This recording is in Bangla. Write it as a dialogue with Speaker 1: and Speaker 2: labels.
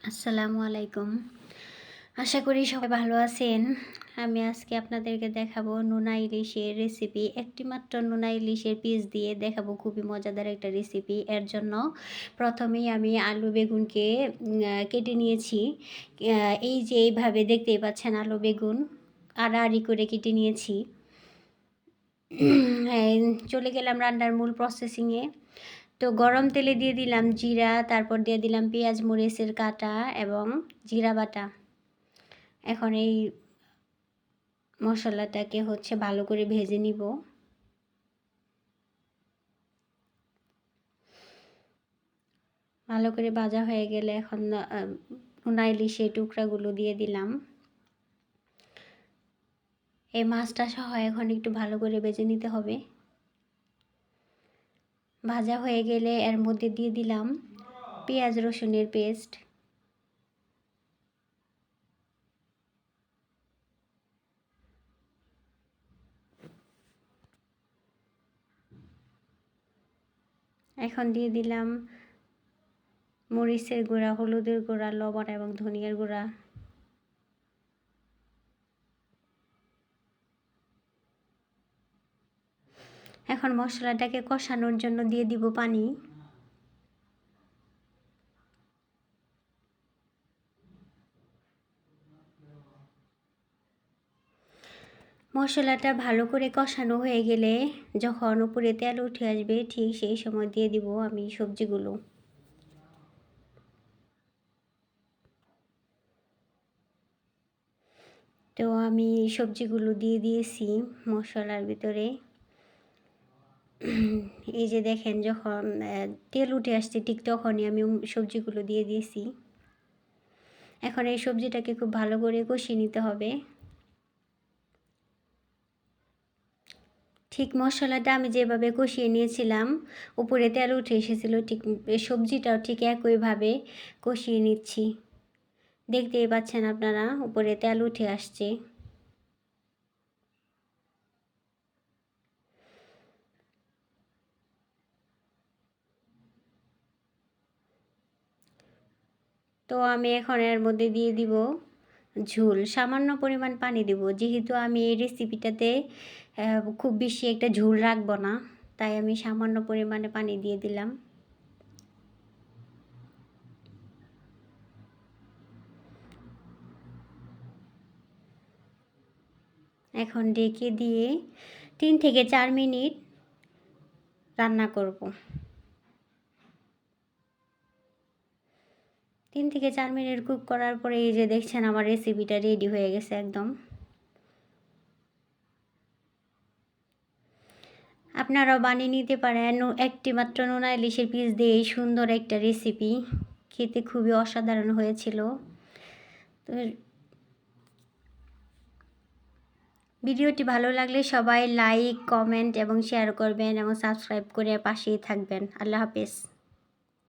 Speaker 1: আসসালামু আলাইকুম। আশা করি সবাই ভালো আছেন। আমি আজকে আপনাদেরকে দেখাবো নোনা ইলিশের রেসিপি। একটি মাত্র নোনা ইলিশের পিস দিয়ে দেখাবো খুবই মজাদার একটা রেসিপি। এর জন্য প্রথমেই আমি আলু বেগুনকে কেটে নিয়েছি। এই যে এইভাবে দেখতেই পাচ্ছেন আলু বেগুন আড়াআড়ি করে কেটে নিয়েছি। হ্যাঁ, চলে গেলাম রান্নার মূল প্রসেসিংয়ে। তো গরম তেলে দিয়ে দিলাম জিরা, তারপর দিয়ে দিলাম পেঁয়াজ মরিচের কাটা এবং জিরা বাটা। এখন এই মশলাটাকে ভালো করে ভেজে নিব। ভালো করে ভাজা হয়ে গেলে এখন নোনা ইলিশের টুকরাগুলো দিয়ে দিলাম। এই মাছটা সহ এখন একটু ভালো করে ভেজে নিতে হবে। ভাজা হয়ে গেলে এর মধ্যে দিয়ে দিলাম পেঁয়াজ রসুনের পেস্ট। এখন দিয়ে দিলাম মরিচের গুঁড়া, হলুদের গুঁড়া, লবণ এবং ধনিয়ার গুঁড়া। এখন মশলাটাকে কষানোর জন্য দিয়ে দিব পানি। মশলাটা ভালো করে কষানো হয়ে গেলে যখন উপরে তেল উঠে আসবে ঠিক সেই সময় দিয়ে দিব আমি সবজিগুলো। তো আমি সবজিগুলো দিয়ে দিয়েছি মশলার ভিতরে। এই যে দেখেন যখন তেল উঠে আসছে ঠিক তখনই আমি সবজিগুলো দিয়ে দিয়েছি। এখন এই সবজিটাকে খুব ভালো করে কষিয়ে নিতে হবে। ঠিক মশলাটা আমি যেভাবে কষিয়ে নিয়েছিলাম উপরে তেল উঠে এসেছিলো, ঠিক সবজিটাও ঠিক একইভাবে কষিয়ে নিচ্ছি। দেখতেই পাচ্ছেন আপনারা উপরে তেল উঠে আসছে। তো আমি এখন এর মধ্যে দিয়ে দিব ঝোল, সামান্য পরিমাণ পানি দিব। যেহেতু আমি এই রেসিপিটাতে খুব বেশি একটা ঝোল রাখবো না, তাই আমি সামান্য পরিমাণে পানি দিয়ে দিলাম। এখন ঢেকে দিয়ে 3 থেকে 4 মিনিট রান্না করব। 3 থেকে 4 মিনিট কুক করার পরে এই যে দেখছেন আমার রেসিপিটা রেডি হয়ে গেছে একদম। আপনারাও বানিয়ে নিতে পারেন। একটি মাত্র নোনা ইলিশের পিস দিয়ে এই সুন্দর একটা রেসিপি। খেতে খুবই অসাধারণ হয়েছিল। তো ভিডিওটি ভালো লাগলে সবাই লাইক, কমেন্ট এবং শেয়ার করবেন এবং সাবস্ক্রাইব করে পাশেই থাকবেন। আল্লাহ হাফেজ।